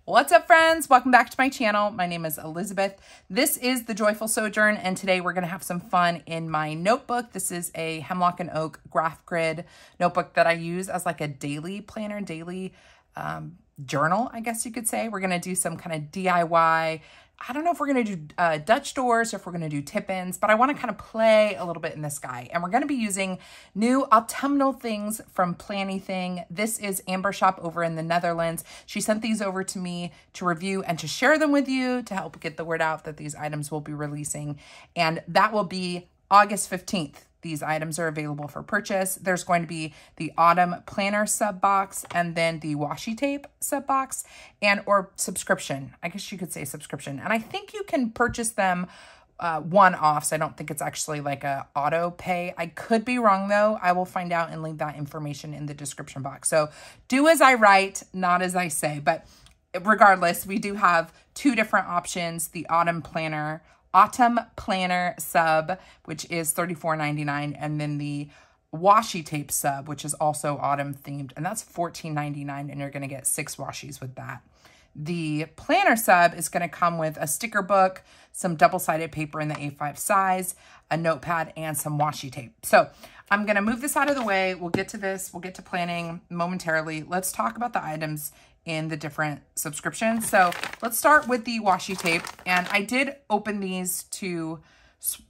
What's up, friends? Welcome back to my channel. My name is Elizabeth. This is the Joyful Sojourn, and today we're going to have some fun in my notebook. This is a Hemlock and Oak graph grid notebook that I use as like a daily planner, daily journal, I guess you could say. We're going to do some kind of DIY. I don't know if we're going to do Dutch doors or if we're going to do tip-ins, but I want to kind of play a little bit in the sky. And we're going to be using new autumnal things from Planything. This is Amber Shop over in the Netherlands. She sent these over to me to review and to share them with you to help get the word out that these items will be releasing. And that will be August 15th. These items are available for purchase. There's going to be the Autumn Planner sub box and then the Washi Tape sub box or subscription. I guess you could say subscription. And I think you can purchase them one-offs. I don't think it's actually like a auto pay. I could be wrong though. I will find out and leave that information in the description box. So do as I write, not as I say. But regardless, we do have two different options. The Autumn Planner sub, which is $34.99, and then the Washi Tape sub, which is also autumn themed, and that's $14.99, and you're going to get 6 washies with that. The planner sub is going to come with a sticker book, some double-sided paper in the A5 size, a notepad, and some washi tape. So I'm going to move this out of the way. We'll get to this. We'll get to planning momentarily. Let's talk about the items in the different subscriptions. So let's start with the washi tape. And I did open these to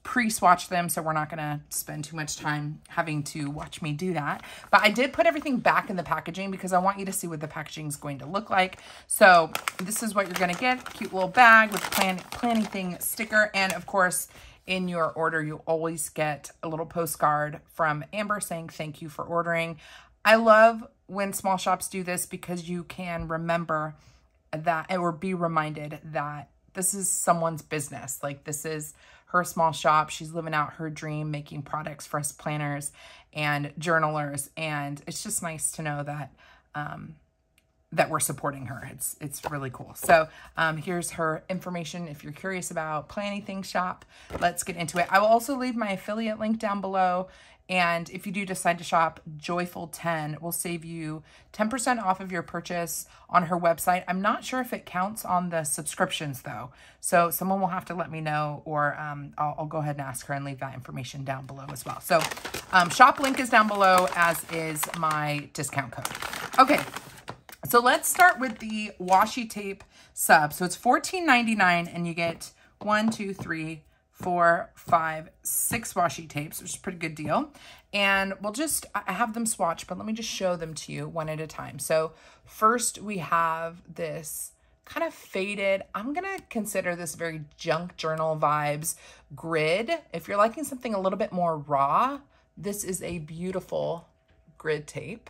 pre-swatch them, so we're not gonna spend too much time having to watch me do that. But I did put everything back in the packaging because I want you to see what the packaging is going to look like. So this is what you're gonna get, cute little bag with Planything sticker. And of course, in your order, you always get a little postcard from Amber saying thank you for ordering. I love when small shops do this because you can remember that or be reminded that this is someone's business. Like, this is her small shop. She's living out her dream, making products for us planners and journalers. And it's just nice to know that that we're supporting her. It's really cool. So here's her information. If you're curious about Planything shop, let's get into it. I will also leave my affiliate link down below. And if you do decide to shop, Joyful10 will save you 10% off of your purchase on her website. I'm not sure if it counts on the subscriptions though. So someone will have to let me know, or I'll go ahead and ask her and leave that information down below as well. So shop link is down below, as is my discount code. Okay, so let's start with the washi tape sub. So it's $14.99 and you get 1, 2, 3, 4, 5, 6 washi tapes, which is a pretty good deal. And I have them swatched, but let me just show them to you one at a time. So first we have this kind of faded, I'm going to consider this very junk journal vibes grid. If you're liking something a little bit more raw, this is a beautiful grid tape.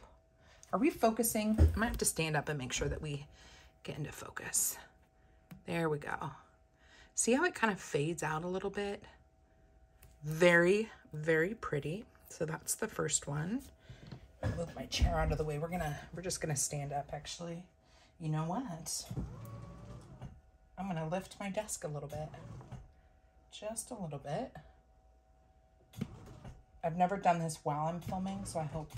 Are we focusing? I might have to stand up and make sure that we get into focus. There we go. See how it kind of fades out a little bit? Very, very pretty. So that's the first one. I'll move my chair out of the way. We're just gonna stand up actually. You know what? I'm gonna lift my desk a little bit. Just a little bit. I've never done this while I'm filming, so I hope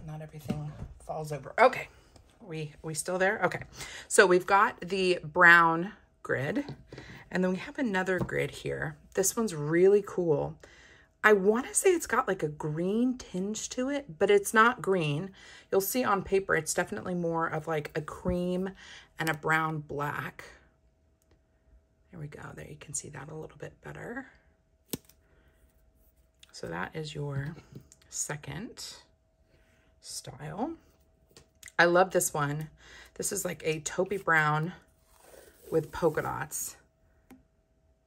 not everything falls over. Okay, we still there? Okay, so we've got the brown grid, and then we have another grid here. This one's really cool. I want to say it's got like a green tinge to it, but it's not green. You'll see on paper it's definitely more of like a cream and a brown black. There we go. There, you can see that a little bit better. So that is your second style. I love this one. This is like a taupey brown with polka dots,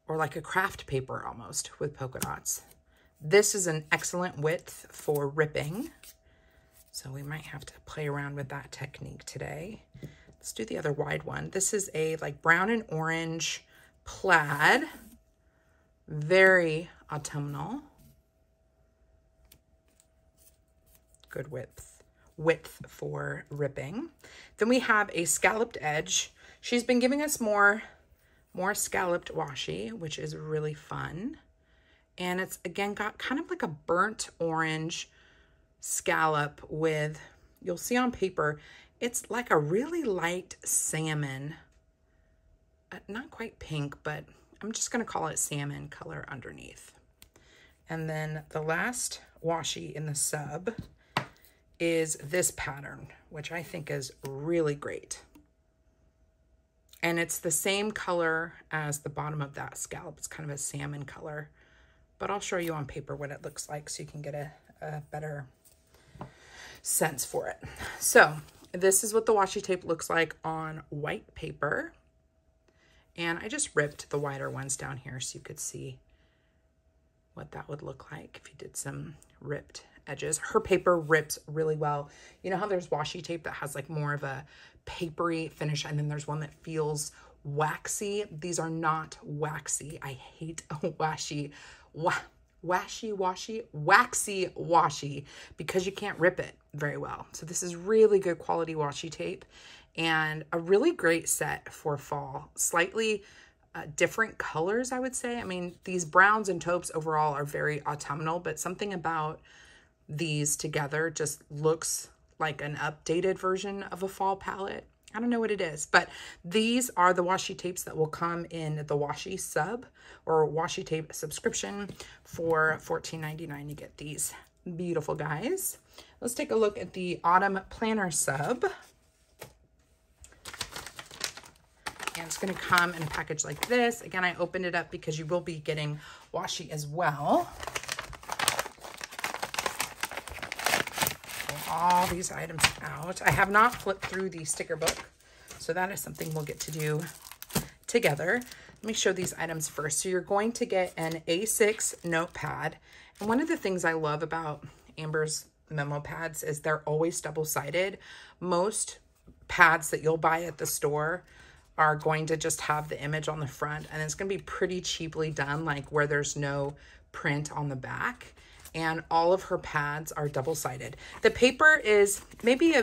or like a craft paper almost with polka dots. This is an excellent width for ripping, so we might have to play around with that technique today. Let's do the other wide one. This is a like brown and orange plaid, very autumnal. Good width for ripping. Then we have a scalloped edge. She's been giving us more scalloped washi, which is really fun. And it's, again, got kind of like a burnt orange scallop with, you'll see on paper, It's like a really light salmon, not quite pink, but I'm just going to call it salmon color underneath. And then the last washi in the sub is this pattern, which I think is really great. And it's the same color as the bottom of that scallop. It's kind of a salmon color, but I'll show you on paper what it looks like so you can get a better sense for it. So this is what the washi tape looks like on white paper. And I just ripped the wider ones down here so you could see what that would look like if you did some ripped edges. Her paper rips really well. You know how there's washi tape that has like more of a papery finish, and then there's one that feels waxy? These are not waxy. I hate waxy washi because you can't rip it very well. So this is really good quality washi tape and a really great set for fall. Slightly different colors, I would say. I mean, these browns and taupes overall are very autumnal, but something about these together just looks like an updated version of a fall palette. I don't know what it is, but these are the washi tapes that will come in the washi sub or washi tape subscription for $14.99. You get these beautiful guys. Let's take a look at the autumn planner sub. And it's going to come in a package like this. Again, I opened it up because you will be getting washi as well. Pull all these items out. I have not flipped through the sticker book, so that is something we'll get to do together. Let me show these items first. So you're going to get an A6 notepad. And one of the things I love about Amber's memo pads is they're always double-sided. Most pads that you'll buy at the store are going to just have the image on the front, and it's going to be pretty cheaply done, like where there's no print on the back. And all of her pads are double-sided. The paper is maybe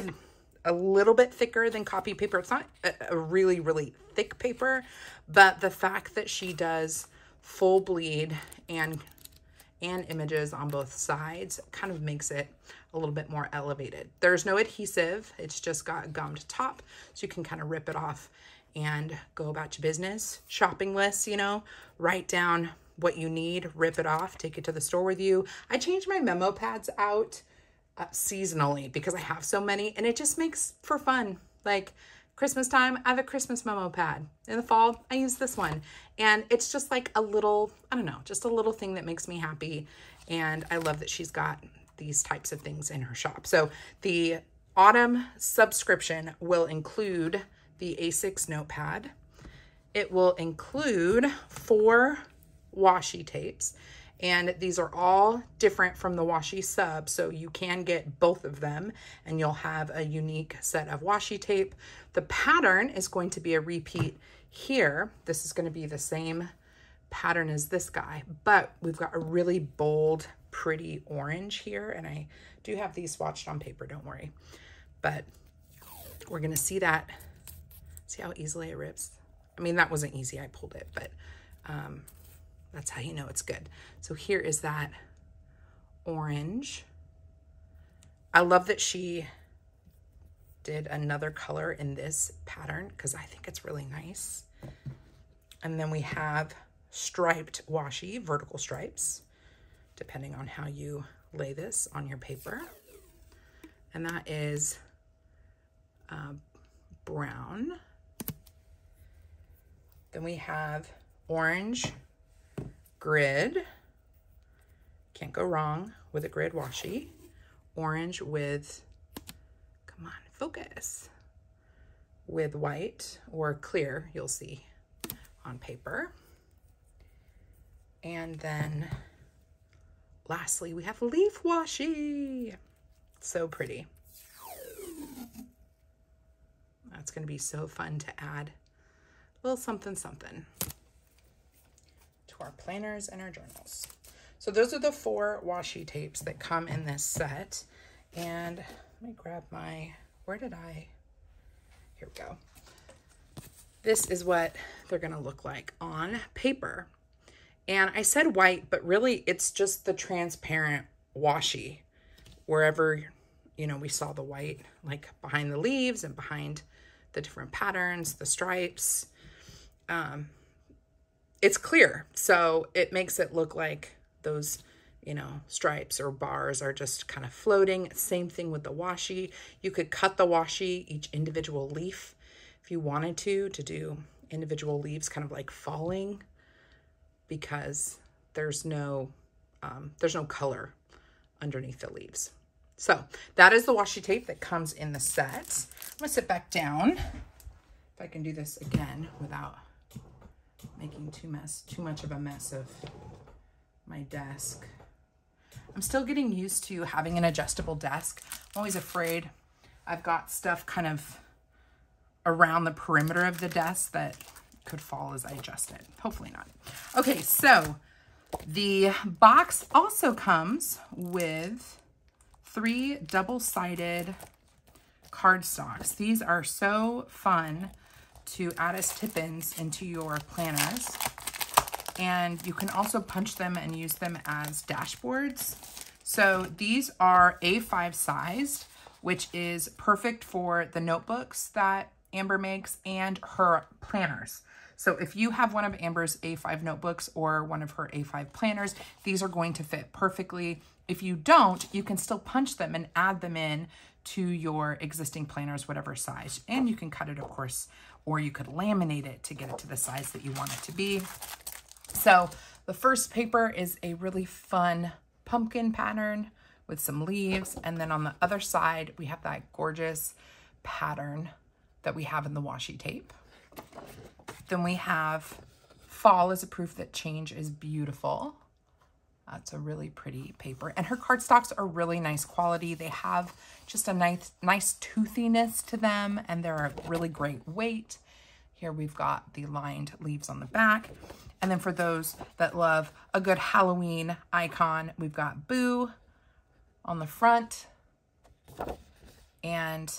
a little bit thicker than copy paper. It's not a really, really thick paper, but the fact that she does full bleed and images on both sides kind of makes it a little bit more elevated. There's no adhesive. It's just got a gummed top, so you can kind of rip it off and go about your business. Shopping lists, you know, write down what you need, rip it off, take it to the store with you. I change my memo pads out seasonally because I have so many, and it just makes for fun. Like Christmas time, I have a Christmas memo pad. In the fall, I use this one. And it's just like a little, I don't know, just a little thing that makes me happy. And I love that she's got these types of things in her shop. So the autumn subscription will include the A6 notepad. It will include 4 washi tapes, and these are all different from the washi sub, so you can get both of them and you'll have a unique set of washi tape. The pattern is going to be a repeat here. This is going to be the same pattern as this guy, but we've got a really bold, pretty orange here, and I do have these swatched on paper, don't worry. But we're going to see that. See how easily it rips? I mean, that wasn't easy. I pulled it, but that's how you know it's good. So here is that orange. I love that she did another color in this pattern because I think it's really nice. And then we have striped washi, vertical stripes, depending on how you lay this on your paper. And that is brown. Then we have orange grid. Can't go wrong with a grid washi. Orange with, come on, focus, with white or clear, you'll see on paper. And then lastly, we have leaf washi. So pretty. That's going to be so fun to add a little something something to our planners and our journals. So those are the 4 washi tapes that come in this set. And let me grab my, where did I, here we go. This is what they're going to look like on paper. And I said white, but really it's just the transparent washi wherever you know, we saw the white like behind the leaves and behind the different patterns, the stripes. It's clear, so it makes it look like those, you know, stripes or bars are just kind of floating. Same thing with the washi. You could cut the washi, each individual leaf, if you wanted to do individual leaves kind of like falling, because there's no color underneath the leaves. So that is the washi tape that comes in the set. I'm gonna sit back down, if I can do this again without making too much of a mess of my desk. I'm still getting used to having an adjustable desk. I'm always afraid I've got stuff kind of around the perimeter of the desk that could fall as I adjust it. Hopefully not. Okay, so the box also comes with 3 double-sided cardstocks. These are so fun to add as tip-ins into your planners. And you can also punch them and use them as dashboards. So these are A5 sized, which is perfect for the notebooks that Amber makes and her planners. So if you have one of Amber's A5 notebooks or one of her A5 planners, these are going to fit perfectly. If you don't, you can still punch them and add them in to your existing planners, whatever size. And you can cut it, of course, or you could laminate it to get it to the size that you want it to be. So the first paper is a really fun pumpkin pattern with some leaves. And then on the other side, we have that gorgeous pattern that we have in the washi tape. Then we have fall as a proof that change is beautiful. That's a really pretty paper. And her cardstocks are really nice quality. They have just a nice toothiness to them, and they're a really great weight. Here we've got the lined leaves on the back. And then for those that love a good Halloween icon, we've got Boo on the front and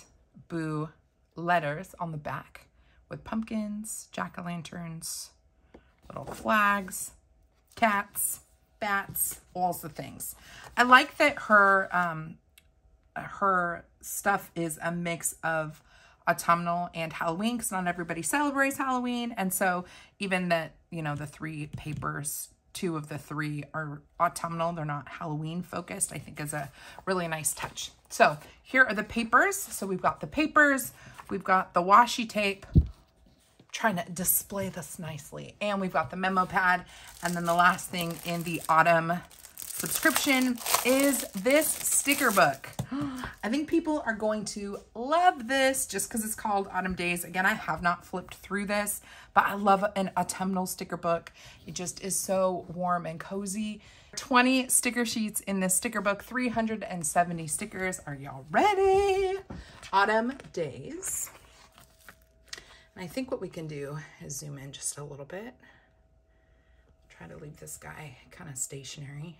Boo letters on the back with pumpkins, jack-o'-lanterns, little flags, cats, bats, all the things. I like that her stuff is a mix of autumnal and Halloween, because not everybody celebrates Halloween. And so even that, you know, the 3 papers, 2 of the 3 are autumnal, they're not Halloween focused, I think is a really nice touch. So here are the papers. So we've got the papers, we've got the washi tape, trying to display this nicely, and we've got the memo pad. And then the last thing in the autumn subscription is this sticker book. I think people are going to love this just because it's called Autumn Days. Again, I have not flipped through this, but I love an autumnal sticker book. It just is so warm and cozy. 20 sticker sheets in this sticker book, 370 stickers. Are y'all ready? Autumn Days. And I think what we can do is zoom in just a little bit. Try to leave this guy kind of stationary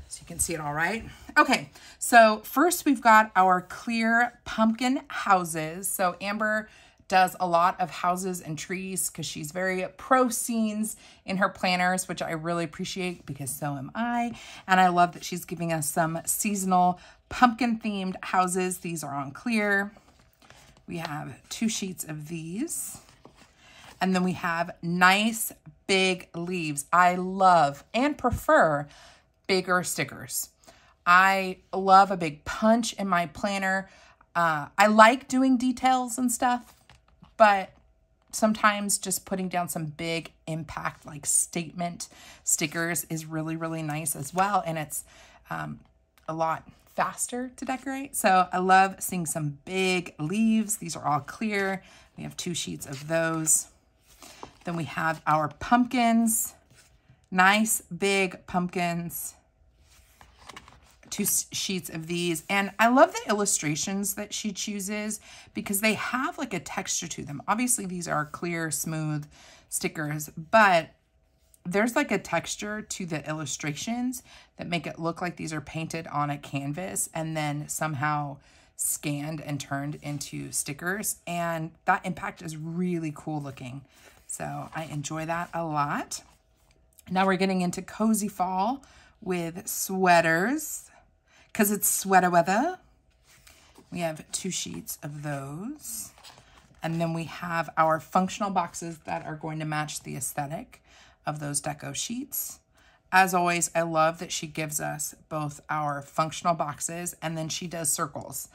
so you can see it all right. Okay, so first we've got our clear pumpkin houses. So Amber does a lot of houses and trees because she's very pro scenes in her planners, which I really appreciate because so am I. And I love that she's giving us some seasonal pumpkin themed houses. These are on clear. We have 2 sheets of these. And then we have nice big leaves. I love and prefer bigger stickers. I love a big punch in my planner. I like doing details and stuff, but sometimes just putting down some big impact like statement stickers is really, really nice as well. And it's a lot faster to decorate. So I love seeing some big leaves. These are all clear. We have 2 sheets of those. Then we have our pumpkins, nice big pumpkins, 2 sheets of these. And I love the illustrations that she chooses because they have like a texture to them. Obviously these are clear, smooth stickers, but there's like a texture to the illustrations that make it look like these are painted on a canvas and then somehow scanned and turned into stickers. And that impact is really cool looking. So I enjoy that a lot. Now we're getting into cozy fall with sweaters because it's sweater weather. We have 2 sheets of those. And then we have our functional boxes that are going to match the aesthetic of those deco sheets. As always, I love that she gives us both our functional boxes and then she does circles.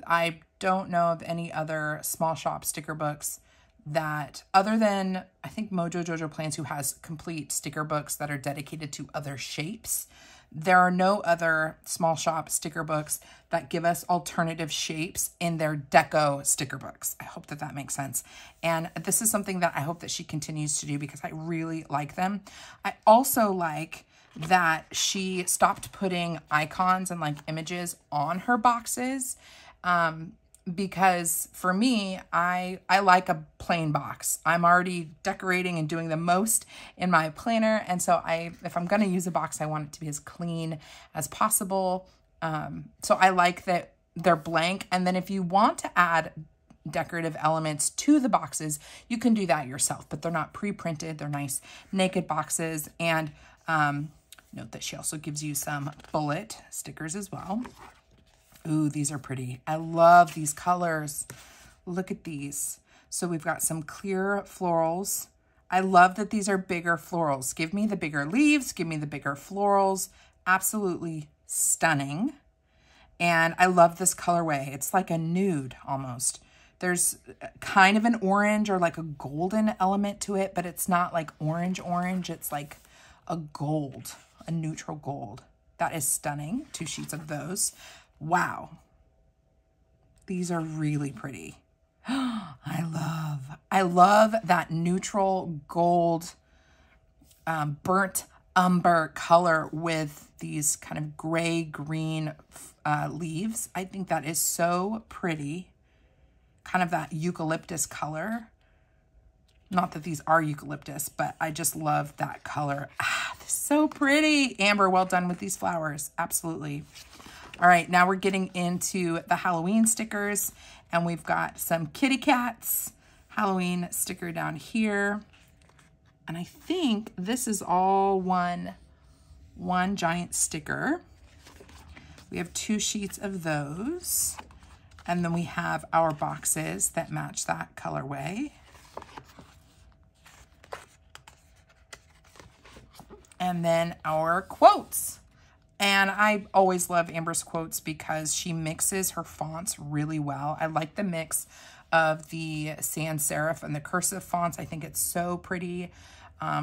I don't know of any other small shop sticker books that, other than I think Mojo Jojo Plans, who has complete sticker books that are dedicated to other shapes. There are no other small shop sticker books that give us alternative shapes in their deco sticker books. I hope that that makes sense. And this is something that I hope that she continues to do because I really like them. I also like that she stopped putting icons and like images on her boxes. Because for me, I like a plain box. I'm already decorating and doing the most in my planner. And so if I'm going to use a box, I want it to be as clean as possible. So I like that they're blank. And then if you want to add decorative elements to the boxes, you can do that yourself, but they're not pre-printed. They're nice naked boxes. And note that she also gives you some bullet stickers as well. Ooh, these are pretty. I love these colors. Look at these. So we've got some clear florals. I love that these are bigger florals. Give me the bigger leaves. Give me the bigger florals. Absolutely stunning. And I love this colorway. It's like a nude almost. There's kind of an orange or like a golden element to it, but it's not like orange. It's like a gold, a neutral gold. That is stunning. 2 sheets of those. Wow. These are really pretty. I love that neutral gold, burnt umber color with these kind of gray green leaves. I think that is so pretty. Kind of that eucalyptus color. Not that these are eucalyptus, but I just love that color. Ah, this is so pretty. Amber, well done with these flowers. Absolutely. All right, now we're getting into the Halloween stickers, and we've got some kitty cats Halloween sticker down here. And I think this is all one giant sticker. We have 2 sheets of those. And then we have our boxes that match that colorway. And then our quotes. And I always love Amber's quotes because she mixes her fonts really well. I like the mix of the sans serif and the cursive fonts. I think it's so pretty.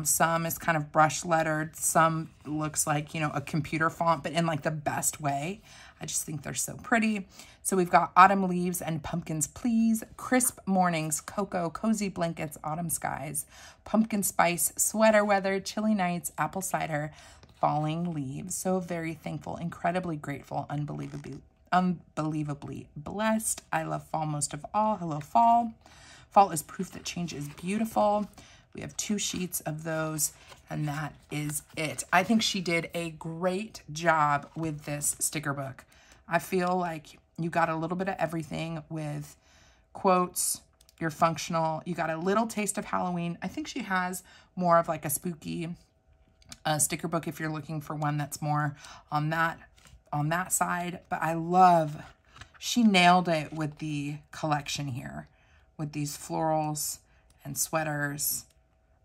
Some is kind of brush lettered. Some looks like, you know, a computer font, but in like the best way. I just think they're so pretty. So we've got autumn leaves and pumpkins, please. Crisp mornings, cocoa, cozy blankets, autumn skies, pumpkin spice, sweater weather, chilly nights, apple cider, falling leaves. So very thankful, incredibly grateful, unbelievably blessed. I love fall most of all. Hello, fall. Fall is proof that change is beautiful. We have 2 sheets of those, and that is it. I think she did a great job with this sticker book. I feel like you got a little bit of everything with quotes, you're functional, you got a little taste of Halloween. I think she has more of like a spooky sticker book if you're looking for one that's more on that side. But I love, she nailed it with the collection here with these florals and sweaters,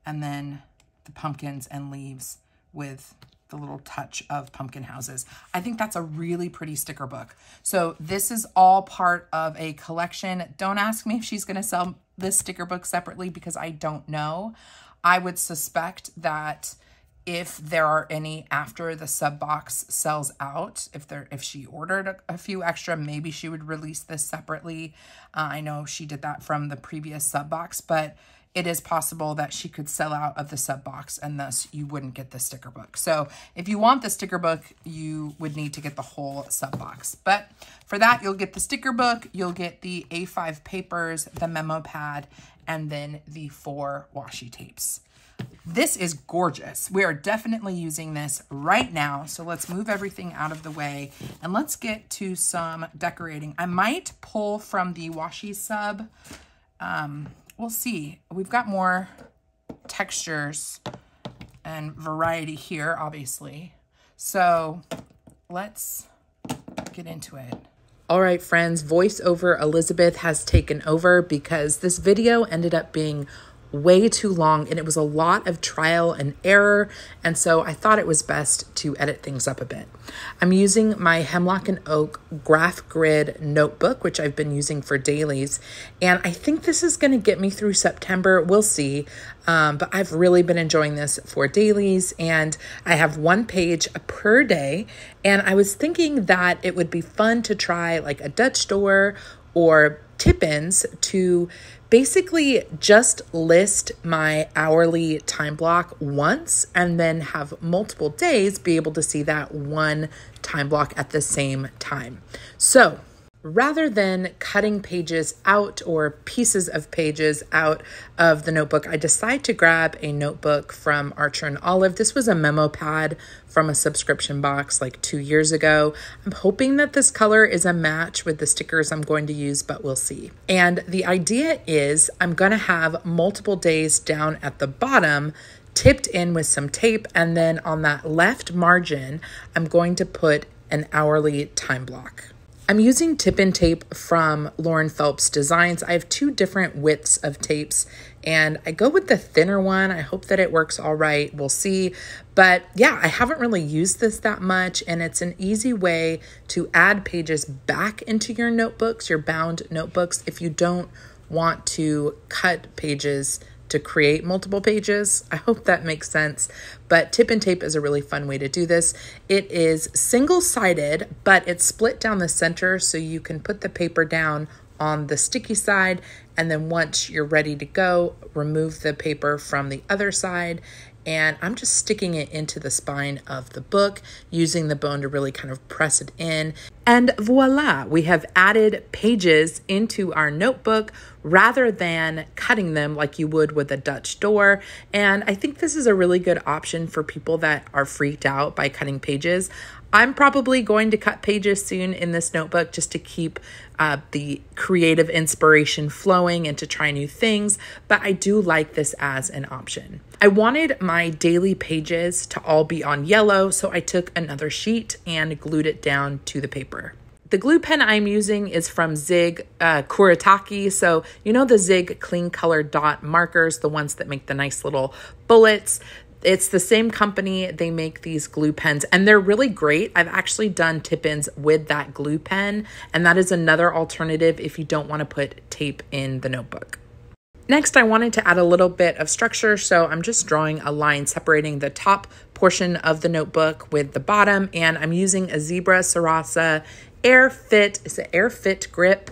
and then the pumpkins and leaves with the little touch of pumpkin houses. I think that's a really pretty sticker book. So this is all part of a collection. Don't ask me if she's going to sell this sticker book separately because I don't know. I would suspect that if there are any after the sub box sells out, if she ordered a few extra, maybe she would release this separately. I know she did that from the previous sub box, but it is possible that she could sell out of the sub box and thus you wouldn't get the sticker book. So if you want the sticker book, you would need to get the whole sub box. But for that, you'll get the sticker book, you'll get the A5 papers, the memo pad, and then the 4 washi tapes. This is gorgeous. We are definitely using this right now. So let's move everything out of the way and let's get to some decorating. I might pull from the washi sub. We'll see. We've got more textures and variety here, obviously. So let's get into it. All right, friends, voiceover Elizabeth has taken over because this video ended up being way too long and it was a lot of trial and error. And so I thought it was best to edit things up a bit. I'm using my Hemlock and Oak graph grid notebook, which I've been using for dailies. And I think this is going to get me through September. We'll see. But I've really been enjoying this for dailies, and I have 1 page per day. And I was thinking that it would be fun to try like a Dutch door or tip-ins to basically just list my hourly time block once and then have multiple days be able to see that one time block at the same time. So rather than cutting pages out or pieces of pages out of the notebook, I decided to grab a notebook from Archer and Olive. This was a memo pad from a subscription box like 2 years ago. I'm hoping that this color is a match with the stickers I'm going to use, but we'll see. And the idea is I'm going to have multiple days down at the bottom tipped in with some tape, and then on that left margin, I'm going to put an hourly time block. I'm using tip-in tape from Lauren Phelps Designs. I have 2 different widths of tapes and I go with the thinner one. I hope that it works all right. We'll see. But yeah, I haven't really used this that much, and it's an easy way to add pages back into your notebooks, your bound notebooks, if you don't want to cut pages to create multiple pages. I hope that makes sense. But tip-in tape is a really fun way to do this. It is single-sided, but it's split down the center so you can put the paper down on the sticky side, and then once you're ready to go, remove the paper from the other side. And I'm just sticking it into the spine of the book, using the bone to really kind of press it in. And voila, we have added pages into our notebook rather than cutting them like you would with a Dutch door. And I think this is a really good option for people that are freaked out by cutting pages. I'm probably going to cut pages soon in this notebook just to keep the creative inspiration flowing and to try new things, but I do like this as an option. I wanted my daily pages to all be on yellow, so I took another sheet and glued it down to the paper. The glue pen I'm using is from Zig Kuretake. So you know the Zig clean color dot markers, the ones that make the nice little bullets. It's the same company. They make these glue pens and they're really great. I've actually done tip-ins with that glue pen, and that is another alternative if you don't want to put tape in the notebook. Next, I wanted to add a little bit of structure, so I'm just drawing a line separating the top portion of the notebook with the bottom, and I'm using a Zebra Sarasa Airfit, is it Airfit Grip?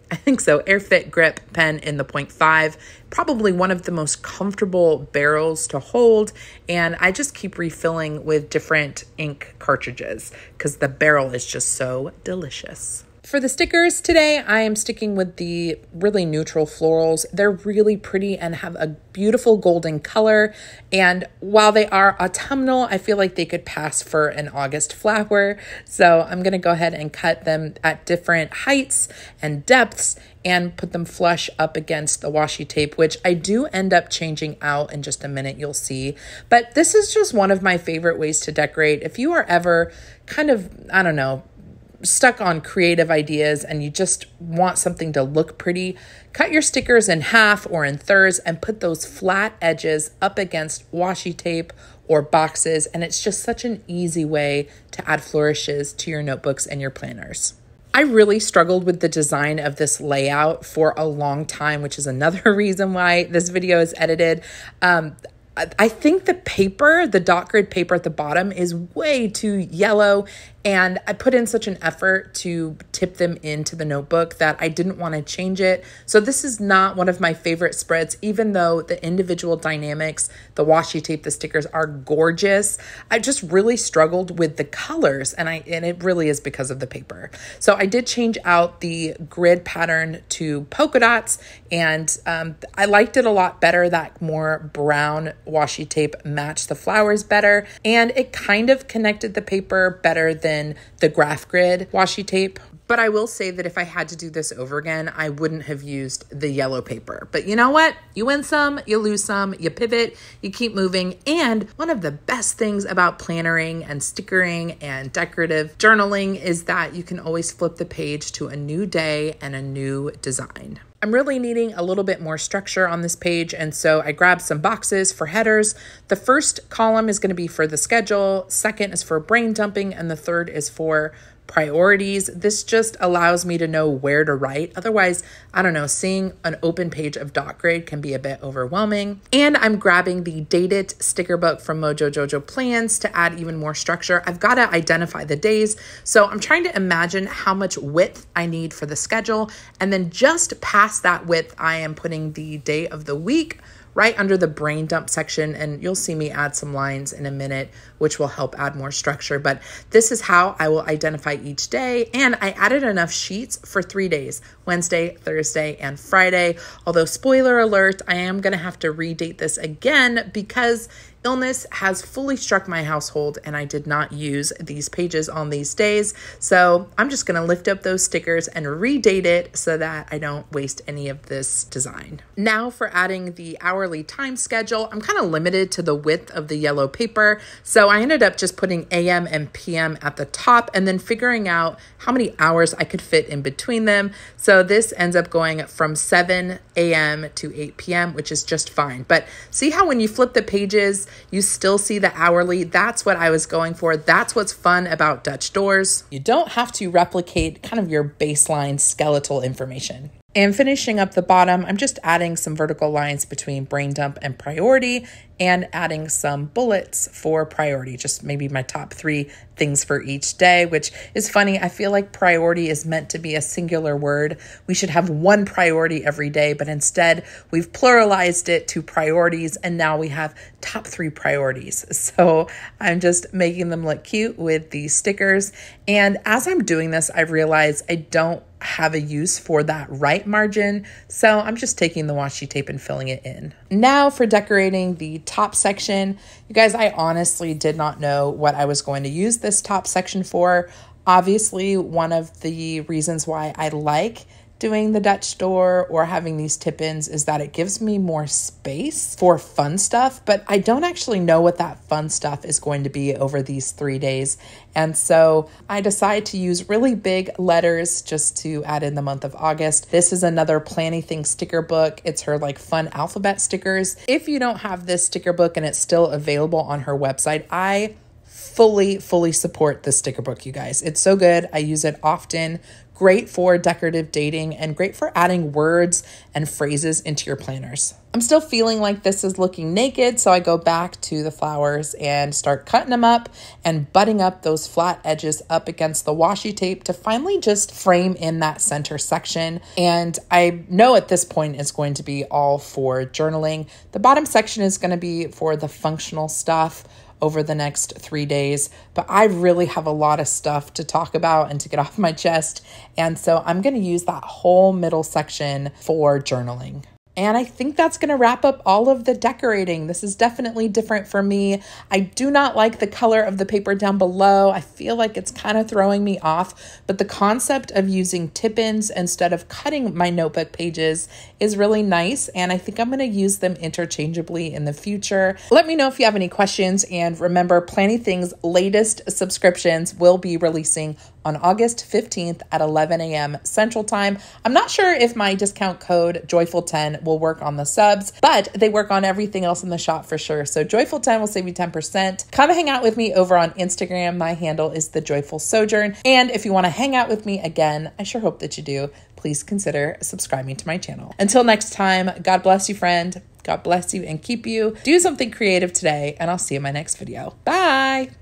I think so, Airfit Grip pen in the 0.5, probably one of the most comfortable barrels to hold, and I just keep refilling with different ink cartridges because the barrel is just so delicious. For the stickers today, I am sticking with the really neutral florals. They're really pretty and have a beautiful golden color. And while they are autumnal, I feel like they could pass for an August flower. So I'm gonna go ahead and cut them at different heights and depths and put them flush up against the washi tape, which I do end up changing out in just a minute, you'll see. But this is just one of my favorite ways to decorate. If you are ever kind of, I don't know, stuck on creative ideas and you just want something to look pretty, cut your stickers in half or in thirds and put those flat edges up against washi tape or boxes, and it's just such an easy way to add flourishes to your notebooks and your planners. I really struggled with the design of this layout for a long time, which is another reason why this video is edited. I think the paper, the dot grid paper at the bottom, is way too yellow, and I put in such an effort to tip them into the notebook that I didn't want to change it. So this is not one of my favorite spreads, even though the individual dynamics, the washi tape, the stickers are gorgeous. I just really struggled with the colors, and it really is because of the paper. So I did change out the grid pattern to polka dots, and I liked it a lot better. That more brown washi tape matched the flowers better, and it kind of connected the paper better than the graph grid washi tape. But I will say that if I had to do this over again, I wouldn't have used the yellow paper. But you know what? You win some, you lose some, you pivot, you keep moving. And one of the best things about plannering and stickering and decorative journaling is that you can always flip the page to a new day and a new design. I'm really needing a little bit more structure on this page, and so I grabbed some boxes for headers. The first column is going to be for the schedule, second is for brain dumping, and the third is for priorities. This just allows me to know where to write. Otherwise, I don't know, seeing an open page of dot grid can be a bit overwhelming. And I'm grabbing the Date It sticker book from Mojo Jojo Plans to add even more structure. I've got to identify the days. So I'm trying to imagine how much width I need for the schedule. And then just past that width, I am putting the day of the week right under the brain dump section, and you'll see me add some lines in a minute, which will help add more structure. But this is how I will identify each day, and I added enough sheets for 3 days, Wednesday, Thursday, and Friday. Although, spoiler alert, I am going to have to redate this again because illness has fully struck my household and I did not use these pages on these days. So I'm just going to lift up those stickers and redate it so that I don't waste any of this design. Now for adding the hourly time schedule, I'm kind of limited to the width of the yellow paper. So I ended up just putting AM and PM at the top and then figuring out how many hours I could fit in between them. So this ends up going from 7 AM to 8 PM, which is just fine. But see how when you flip the pages, you still see the hourly? That's what I was going for. That's what's fun about Dutch doors. You don't have to replicate kind of your baseline skeletal information. And finishing up the bottom, I'm just adding some vertical lines between brain dump and priority and adding some bullets for priority, just maybe my top 3 things for each day, which is funny. I feel like priority is meant to be a singular word. We should have one priority every day, but instead we've pluralized it to priorities, and now we have top 3 priorities. So I'm just making them look cute with these stickers. And as I'm doing this, I realized I don't have a use for that right margin. So I'm just taking the washi tape and filling it in. Now for decorating the top section. You guys, I honestly did not know what I was going to use this top section for. Obviously, one of the reasons why I like doing the Dutch door or having these tip-ins is that it gives me more space for fun stuff, but I don't actually know what that fun stuff is going to be over these 3 days. And so I decided to use really big letters just to add in the month of August. This is another Planything sticker book. It's her like fun alphabet stickers. If you don't have this sticker book and it's still available on her website, I fully support this sticker book, you guys. It's so good. I use it often. Great for decorative dating and great for adding words and phrases into your planners. I'm still feeling like this is looking naked, so I go back to the flowers and start cutting them up and butting up those flat edges up against the washi tape to finally just frame in that center section. And I know at this point it's going to be all for journaling. The bottom section is going to be for the functional stuff over the next 3 days, but I really have a lot of stuff to talk about and to get off my chest. And so I'm going to use that whole middle section for journaling. And I think that's going to wrap up all of the decorating. This is definitely different for me. I do not like the color of the paper down below. I feel like it's kind of throwing me off, but the concept of using tip-ins instead of cutting my notebook pages is really nice. And I think I'm going to use them interchangeably in the future. Let me know if you have any questions. And remember, Planything's latest subscriptions will be releasing on August 15th at 11 a.m. Central Time. I'm not sure if my discount code Joyful10 will work on the subs, but they work on everything else in the shop for sure. So Joyful10 will save you 10%. Come hang out with me over on Instagram. My handle is The Joyful Sojourn. And if you want to hang out with me again, I sure hope that you do, please consider subscribing to my channel. Until next time, God bless you, friend. God bless you and keep you. Do something creative today, and I'll see you in my next video. Bye.